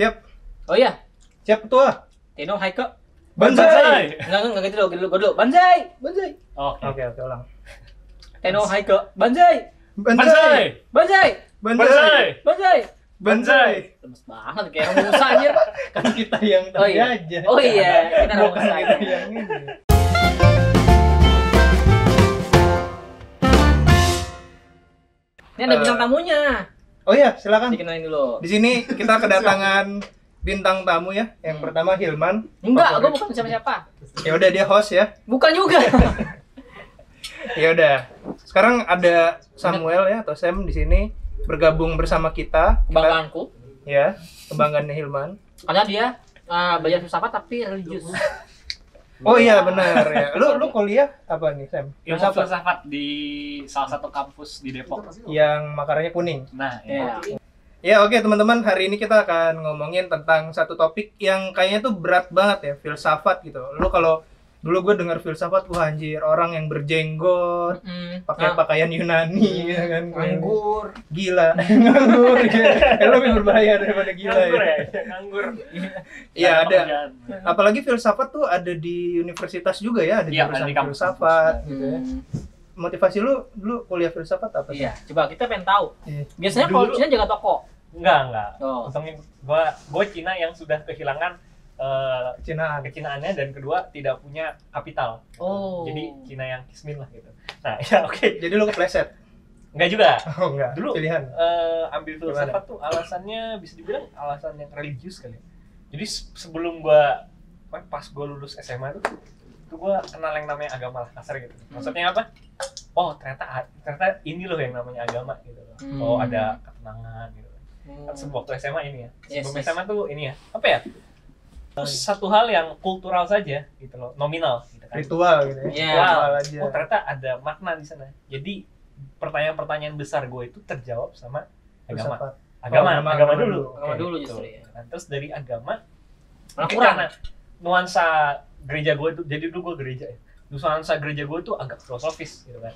Siap. Oh iya, Siap ketua. Tino Haike. Banzai. Enggak gitu dulu, gue dulu. Banzai. Banzai. Oke. Oke, ulang. Tino Haike. Banzai. Banzai. Banzai. Banzai. Banzai. Banzai. Lemes banget kayak orang Musa anjir. Kan kita yang Oh tadi iya. aja. Oh iya, kita orang Bukan Musa. kita yang ini. Ini ada bintang tamunya. Oh iya, silakan. Dikenalin dulu. Di sini kita kedatangan bintang tamu ya. Yang pertama Hilman. Enggak, Favorit. gue bukan siapa-siapa. Ya udah, dia host ya. Bukan juga. Ya udah. Sekarang ada Samuel ya atau Sam di sini bergabung bersama kita. Kebanggaanku. Ya, kebanggaannya Hilman. Karena dia belajar filsafat tapi religius. Oh iya benar ya. Lu kuliah apa nih, Sam? Ilmu filsafat di salah satu kampus di Depok. Yang makaranya kuning. Nah, Iya. Ya oke teman-teman, hari ini kita akan ngomongin tentang satu topik yang kayaknya tuh berat banget ya, filsafat gitu. Lu kalau dulu gue dengar filsafat, wah anjir, orang yang berjenggot, pakai pakaian Yunani ya kan. Nganggur. Gila. Nganggur. Ya. Lebih berbahaya daripada gila nganggur ya. ya, nganggur. Iya ada. pekerjaan. Apalagi filsafat tuh ada di universitas juga ya, ada di Iya, ada jurusan di kampus. filsafat gitu ya. Motivasi lu dulu kuliah filsafat apa sih? Iya, coba kita pengen tahu. Iya. Biasanya kalau Dulu- Cina jaga toko. Enggak. Oh. Untungnya gua Cina yang sudah kehilangan Kecinaan. kecinaannya, dan kedua tidak punya kapital. Oh. Jadi Cina yang kismin lah gitu. Nah, ya oke. Jadi lu kepleset? Enggak juga. Oh enggak, Dulu pilihan. ambil filsafat tuh alasannya bisa dibilang alasan yang religius kali ya. Jadi sebelum pas gua lulus SMA tuh gua kenal yang namanya agama lah, kasar gitu. Maksudnya apa? Oh ternyata ini loh yang namanya agama gitu loh. Oh ada ketenangan gitu. Kan waktu SMA ini ya. Yes, Sebelum yes. SMA tuh ini ya. Apa ya? Terus satu hal yang kultural saja gitu loh, nominal gitu kan. Ritual gitu ya. Iya. Ritual aja. Oh ternyata ada makna di sana. Jadi pertanyaan-pertanyaan besar gue itu terjawab sama agama. Filsafat. Agama dulu. dulu. Agama Kayak dulu gitu. justru ya. Nah, terus dari agama Malah mungkin kurang. karena nuansa gereja gue itu, jadi dulu gue gereja ya. Nuansa gereja gue tuh agak filosofis gitu kan.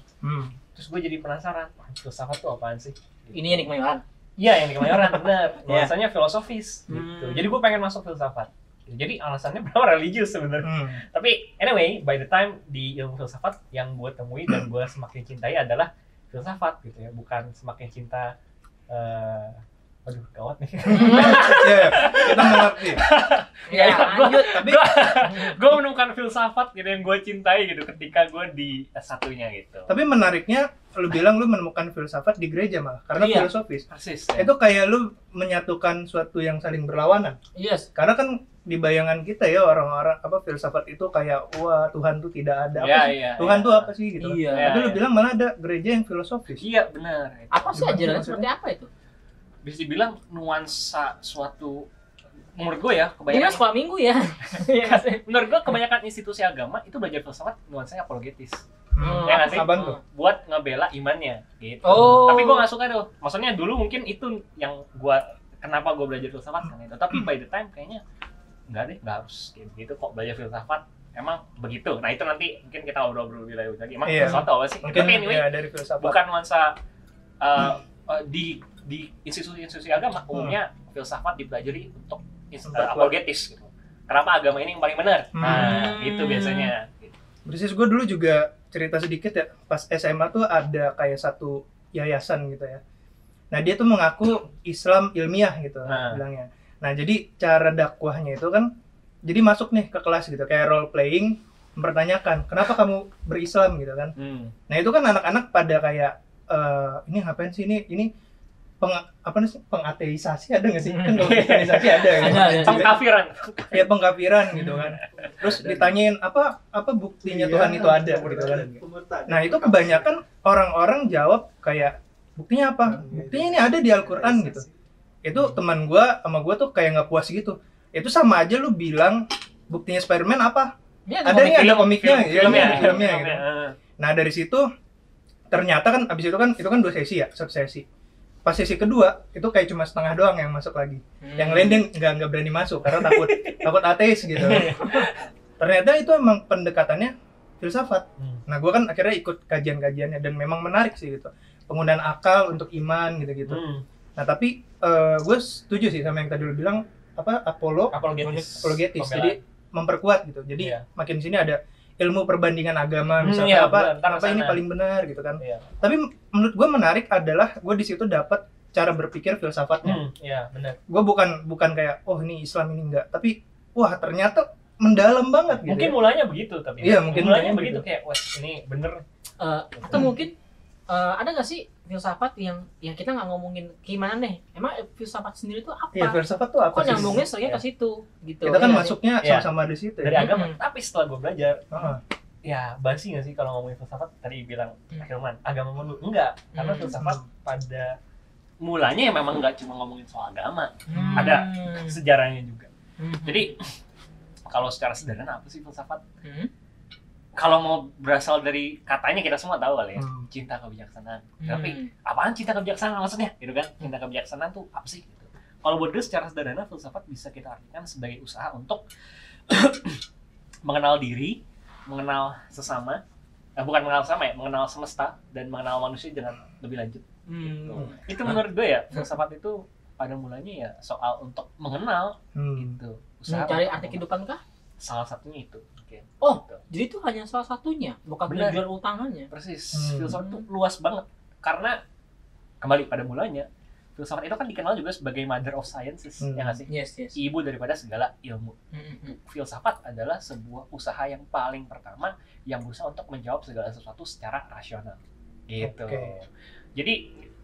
Terus gue jadi penasaran, filsafat tuh apaan sih? Ini yang di Kemayoran. Iya, yang di Kemayoran benar. Iya. Nuansanya filosofis gitu. Jadi gue pengen masuk filsafat. Jadi alasannya pertama religius sebenarnya. Tapi anyway, by the time di ilmu filsafat yang gue temui dan gue semakin cintai adalah filsafat gitu ya, bukan semakin cinta aduh gawat nih. Ya, kita mengerti. Ya, lanjut. Tapi Gue menemukan filsafat gitu yang gue cintai gitu ketika gue di S1-nya gitu. tapi menariknya lu bilang lu menemukan filsafat di gereja malah karena Iya. filosofis. Persis. Ya. Itu kayak lu menyatukan suatu yang saling berlawanan. Yes. Karena kan di bayangan kita ya orang-orang apa filsafat itu kayak wah Tuhan tuh tidak ada. Apa Iya, sih? iya, Tuhan iya. tuh apa sih gitu. Iya. Tapi lu Iya. bilang malah ada gereja yang filosofis. Iya benar. Apa sih Gimana ajarannya maksudnya? seperti apa itu? Bisa dibilang nuansa suatu, menurut gue ya Ini kan kebanyakan sekolah minggu ya. Iya nggak sih? menurut gue kebanyakan institusi agama itu belajar filsafat nuansanya apologetis. Ya nggak sih? Apaan tuh? Buat ngebela imannya gitu. Oh. Tapi gue nggak suka tuh. Maksudnya dulu mungkin itu yang kenapa gue belajar filsafat kan itu. Tapi by the time kayaknya nggak harus kayak begitu kok belajar filsafat. Emang begitu. Nah itu nanti mungkin kita obrol-obrol lebih lanjut lagi. Emang Iya. filsafat apa sih? Mungkin Tapi anyway, ya dari filsafat. bukan nuansa di institusi-institusi agama umumnya filsafat dipelajari untuk apologetis gitu. Kenapa agama ini yang paling benar? Nah, itu biasanya. Persis gue dulu juga cerita sedikit ya, pas SMA tuh ada kayak satu yayasan gitu ya. Nah dia tuh mengaku Islam ilmiah gitu bilangnya. Nah jadi cara dakwahnya itu kan, jadi masuk nih ke kelas gitu, kayak role playing, mempertanyakan kenapa kamu berislam gitu kan. Nah itu kan anak-anak pada kayak, ini ngapain sih ini pengateisasi ada nggak sih? Kan kalau kristenisasi ada gitu. Ada. Pengkafiran. Ya pengkafiran gitu kan. Terus ditanyain apa buktinya Tuhan itu ada gitu kan. Nah itu kebanyakan orang-orang jawab kayak buktinya apa? Buktinya ini ada di Al-Quran gitu. Itu teman gua sama gua tuh kayak nggak puas gitu. Itu sama aja lu bilang buktinya Spider-Man apa? Ini Ada nih, ada komiknya, filmnya, ada filmnya gitu. Nah dari situ ternyata kan abis itu kan 2 sesi ya, satu sesi. Pas sesi kedua itu kayak cuma setengah doang yang masuk lagi. Yang lain dia nggak berani masuk karena takut ateis gitu. Ternyata itu emang pendekatannya filsafat. Nah gue kan akhirnya ikut kajian-kajiannya dan memang menarik sih gitu. Penggunaan akal untuk iman gitu-gitu. Nah tapi gue setuju sih sama yang tadi lu bilang, Apologetis. apologetis. Pembelaan. Jadi memperkuat gitu. Jadi Iya. makin sini ada ilmu perbandingan agama misalnya Iya, apa benar, apa ini sana. paling benar gitu kan. Iya. Tapi menurut gue menarik adalah gue di situ dapat cara berpikir filsafatnya. Iya, benar. Gue bukan kayak oh ini Islam ini enggak, tapi wah ternyata mendalam banget gitu. Mungkin ya. mulanya begitu tapi. Iya, mungkin mulanya mulanya begitu gitu. kayak wah ini bener. Atau mungkin ada nggak sih filsafat yang kita nggak ngomongin gimana nih? Emang filsafat sendiri itu apa? Iya, filsafat tuh apa Kok sih? nyambungnya seringnya Iya. ke situ gitu. Kita kan Iya masuknya Iya. sama-sama di situ Dari ya. agama. Mm-mm. Tapi setelah gue belajar, Heeh. ya basi nggak sih kalau ngomongin filsafat? Tadi bilang Hmm. Hilman, agama mulu. Enggak, karena Hmm. filsafat pada mulanya ya memang nggak cuma ngomongin soal agama, Hmm. ada sejarahnya juga. Hmm. Jadi kalau secara sederhana apa sih filsafat? Hmm. Kalau mau berasal dari katanya kita semua tahu kali ya, Hmm. cinta kebijaksanaan. Hmm. Tapi apaan cinta kebijaksanaan maksudnya? Gitu kan? Cinta kebijaksanaan tuh apa sih? Gitu. Kalau buat gue secara sederhana filsafat bisa kita artikan sebagai usaha untuk mengenal diri, mengenal sesama, bukan mengenal sesama ya, mengenal semesta dan mengenal manusia dengan lebih lanjut. Hmm. Itu menurut gue ya filsafat itu pada mulanya ya soal untuk mengenal gitu. Mencari untuk arti kehidupan kah? salah satunya itu. Oke. Oh, Gitu. jadi itu hanya salah satunya, bukan Benar. tujuan utamanya. Persis. Hmm. Filsafat itu luas banget karena kembali pada mulanya filsafat itu kan dikenal juga sebagai mother of sciences, Hmm. ya nggak sih? Yes, yes. Ibu daripada segala ilmu. Hmm. Filsafat adalah sebuah usaha yang paling pertama yang berusaha untuk menjawab segala sesuatu secara rasional. Gitu. Oke. Jadi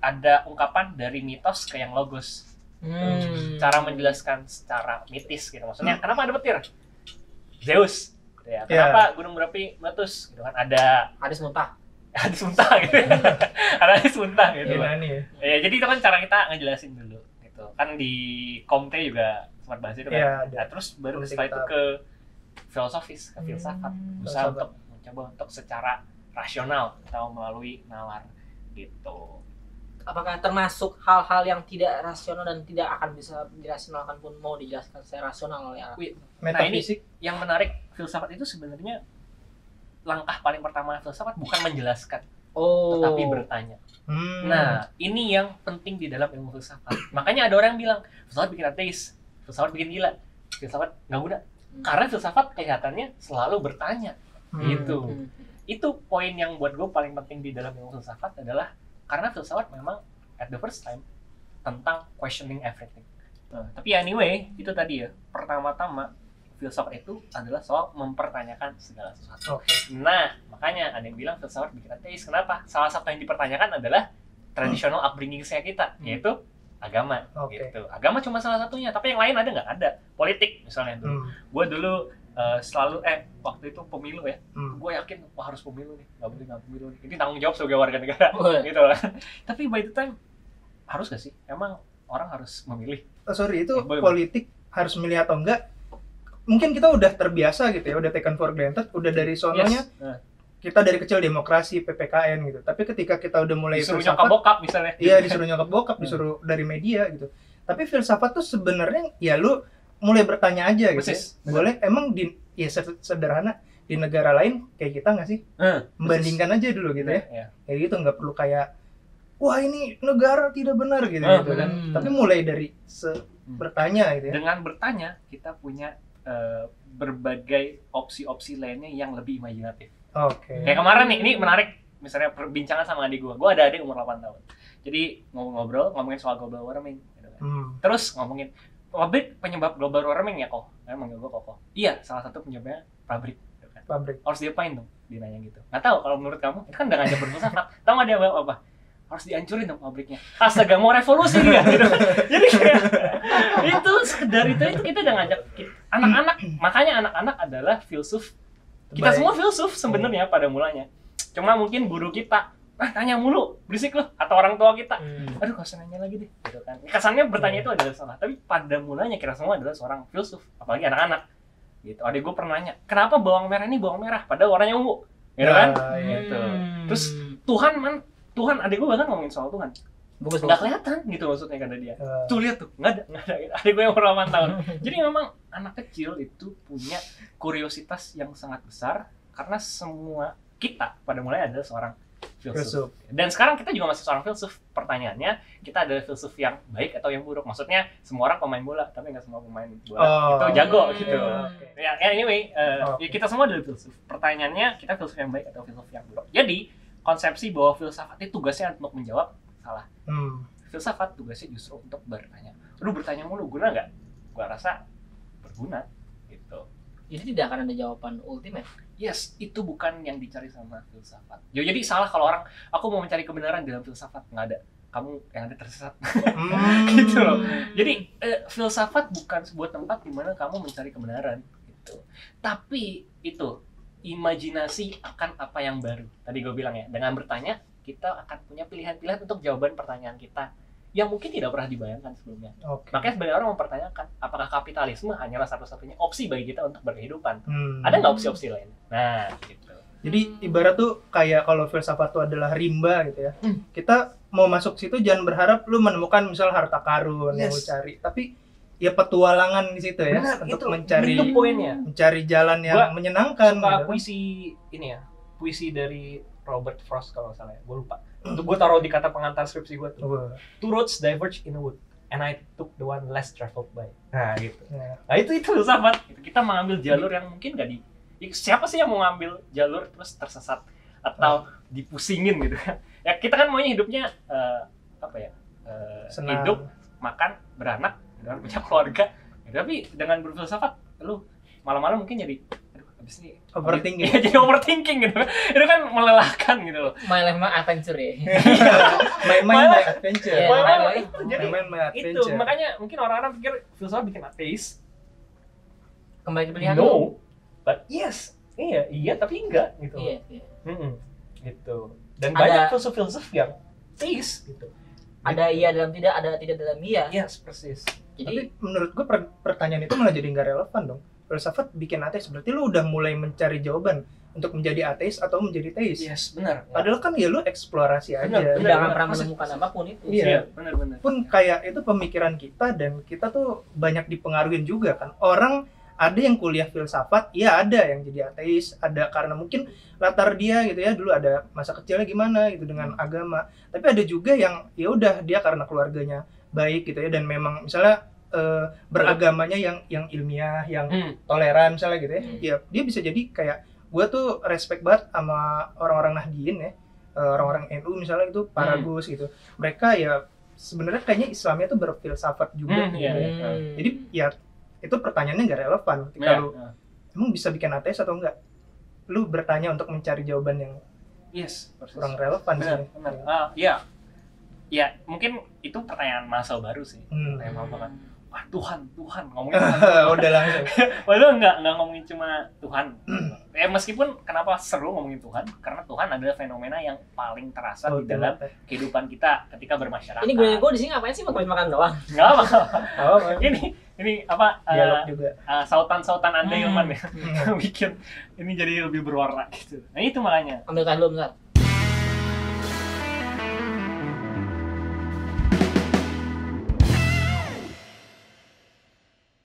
ada ungkapan dari mitos ke yang logos. Hmm. Cara menjelaskan secara mitis gitu. Maksudnya kenapa ada petir? Zeus. Gitu ya. Iya. Kenapa gunung berapi meletus? Gitu kan ada Hadis muntah. hadis muntah gitu. Ada hadis muntah gitu. Yunani ya. Ya, jadi itu kan cara kita ngejelasin dulu gitu. Kan di Comte juga sempat bahas itu kan. Iya, ada. Nah, terus baru Comte setelah itu kita. ke filosofis, ke filsafat. Berusaha Filsafat. untuk mencoba untuk secara rasional atau melalui nalar gitu. Apakah termasuk hal-hal yang tidak rasional dan tidak akan bisa dirasionalkan pun mau dijelaskan secara rasional oleh anak? Metafisik. Yang menarik filsafat itu sebenarnya langkah paling pertama filsafat bukan menjelaskan, Oh. tetapi bertanya. Nah, ini yang penting di dalam ilmu filsafat. Makanya ada orang yang bilang, filsafat bikin ateis, filsafat bikin gila, filsafat nggak guna. Karena filsafat kelihatannya selalu bertanya. Gitu. Hmm. Itu poin yang buat gue paling penting di dalam ilmu filsafat adalah karena filsafat memang at the first time tentang questioning everything. Nah, tapi anyway, itu tadi ya, pertama-tama filsafat itu adalah soal mempertanyakan segala sesuatu. Oke. Nah, makanya ada yang bilang filsafat bikin ateis. Kenapa? Salah satu yang dipertanyakan adalah traditional upbringing saya kita, yaitu agama. Oke. Gitu. Agama cuma salah satunya, tapi yang lain ada nggak? Ada. Politik misalnya dulu. Gue dulu selalu waktu itu pemilu ya. Gue yakin wah harus pemilu nih, nggak boleh nggak pemilu nih. Ini tanggung jawab sebagai warga negara, gitu lah. Tapi by the time harus gak sih? Emang orang harus memilih? Oh, sorry, itu Boleh, politik harus milih atau enggak? Mungkin kita udah terbiasa gitu ya, udah taken for granted, udah dari sononya. Yes. Nah, Kita dari kecil demokrasi, PPKN gitu. Tapi ketika kita udah mulai disuruh filsafat, nyokap bokap misalnya. iya disuruh nyokap bokap, disuruh dari media gitu. Tapi filsafat tuh sebenarnya ya lu mulai bertanya aja gitu. Persis. Ya. Boleh emang di ya sederhana di negara lain kayak kita nggak sih? Membandingkan aja dulu gitu ya. Ya. Kayak gitu nggak perlu kayak wah ini negara tidak benar gitu, gitu kan. Tapi mulai dari bertanya gitu ya. Dengan bertanya kita punya berbagai opsi-opsi lainnya yang lebih imajinatif. Oke. Kayak kemarin nih, ini menarik. Misalnya perbincangan sama adik gue. Gue ada adik umur 8 tahun. Jadi ngobrol ngomongin soal global warming. Gitu kan. Terus ngomongin, pabrik penyebab global warming ya kok? Emang gue kok? Iya, salah satu penyebabnya pabrik. Gitu kan. Pabrik. Harus diapain dong? Dia nanya gitu. Nggak tahu kalau menurut kamu, itu kan udah ngajak berfilsafat. Tahu nggak dia apa? Harus dihancurin dong pabriknya. Astaga, mau revolusi dia gitu. Jadi kayak itu sekedar itu kita udah ngajak anak-anak. Makanya anak-anak adalah filsuf. Kita Baik. semua filsuf sebenarnya pada mulanya. Cuma mungkin guru kita, tanya mulu, berisik loh, atau orang tua kita. Aduh, gak usah nanya lagi deh, gitu kan. Kesannya bertanya itu adalah salah, tapi pada mulanya kita semua adalah seorang filsuf, apalagi anak-anak. Gitu. Adik gue pernah nanya, kenapa bawang merah ini bawang merah, padahal warnanya ungu, gitu kan? Gitu. Terus Tuhan, adik gue bahkan ngomongin soal Tuhan. Nggak kelihatan gitu maksudnya kata dia. Tuh lihat tuh, nggak ada. Adik gue yang umur 8 tahun. Jadi memang anak kecil itu punya kuriositas yang sangat besar karena semua kita pada mulanya adalah seorang filsuf. Dan sekarang kita juga masih seorang filsuf. Pertanyaannya, kita adalah filsuf yang baik atau yang buruk? Maksudnya semua orang pemain bola, tapi nggak semua pemain bola itu jago gitu. Ya anyway, ya kita semua adalah filsuf. Pertanyaannya, kita filsuf yang baik atau filsuf yang buruk? Jadi konsepsi bahwa filsafat itu tugasnya untuk menjawab salah. Filsafat tugasnya justru untuk bertanya. Lu bertanya mulu, guna nggak? Gua rasa berguna gitu. Jadi tidak akan ada jawaban ultimate. Yes, itu bukan yang dicari sama filsafat. Jadi salah kalau orang, aku mau mencari kebenaran dalam filsafat, nggak ada. Kamu yang ada tersesat. Gitu loh. Jadi filsafat bukan sebuah tempat di mana kamu mencari kebenaran gitu. Tapi itu imajinasi akan apa yang baru. Tadi gue bilang ya, dengan bertanya kita akan punya pilihan-pilihan untuk jawaban pertanyaan kita yang mungkin tidak pernah dibayangkan sebelumnya. Makanya sebenarnya orang mempertanyakan apakah kapitalisme hanyalah satu-satunya opsi bagi kita untuk berkehidupan. Ada nggak opsi-opsi lain? Nah, gitu. Jadi ibarat tuh kayak kalau filsafat itu adalah rimba gitu ya. Kita mau masuk situ jangan berharap lu menemukan misal harta karun yang lu cari, tapi ya petualangan di situ ya. Benar, untuk itu poinnya. Mencari jalan yang menyenangkan. Suka gitu. Puisi ini ya, puisi dari Robert Frost kalau salah ya, gue lupa. Untuk gue taruh di kata pengantar skripsi gue tuh. Two roads diverge in a wood, and I took the one less traveled by. Nah gitu. Nah itu filsafat. Kita mengambil jalur yang mungkin gak di. Siapa sih yang mau ngambil jalur terus tersesat atau dipusingin gitu kan? Ya kita kan maunya hidupnya hidup, makan, beranak, dan punya keluarga. Ya, tapi dengan berfilsafat, lu malam-malam mungkin jadi habis ini overthinking. Iya, jadi overthinking gitu. Itu kan melelahkan gitu loh. My life, my adventure ya. my adventure. Jadi itu makanya mungkin orang-orang pikir filsafat bikin ateis. Kembali ke pilihan no, but yes. Iya tapi enggak gitu. Iya. Gitu. Dan banyak filsuf-filsuf yang ateis gitu. Ada iya dalam tidak, ada tidak dalam iya. Yes, persis. Jadi menurut gue pertanyaan itu malah jadi nggak relevan dong. Filsafat bikin ateis, berarti lu udah mulai mencari jawaban untuk menjadi ateis atau menjadi teis. Yes, benar. Padahal kan ya lu eksplorasi aja. Tidak akan pernah menemukan apapun itu. Iya, benar. Pun kayak itu pemikiran kita dan kita tuh banyak dipengaruhi juga kan. Orang ada yang kuliah filsafat, ya ada yang jadi ateis, ada karena mungkin latar dia gitu ya, dulu ada masa kecilnya gimana gitu dengan agama. Tapi ada juga yang ya udah dia karena keluarganya baik gitu ya, dan memang misalnya beragamanya yang ilmiah, yang toleran misalnya gitu ya. Ya dia bisa jadi kayak gue tuh respect banget sama orang-orang Nahdien ya, orang-orang NU misalnya itu Paragus gitu. Mereka ya sebenarnya kayaknya Islamnya tuh berfilsafat juga gitu ya. Jadi ya itu pertanyaannya nggak relevan ketika lu emang bisa bikin ateis atau enggak. Lu bertanya untuk mencari jawaban yang kurang relevan sih. Iya. Ya mungkin itu pertanyaan masa baru sih. Wah Tuhan ngomongin Tuhan. Udah langsung. Padahal nggak ngomongin cuma Tuhan. Meskipun kenapa seru ngomongin Tuhan? Karena Tuhan adalah fenomena yang paling terasa di dalam kehidupan kita ketika bermasyarakat. Ini gue di sini ngapain sih, makan doang? Nggak apa. Ini apa? Dialog juga. Sautan-sautan Anda Ilman ya, bikin ini jadi lebih berwarna gitu. Nah itu makanya. Ambil dulu bentar.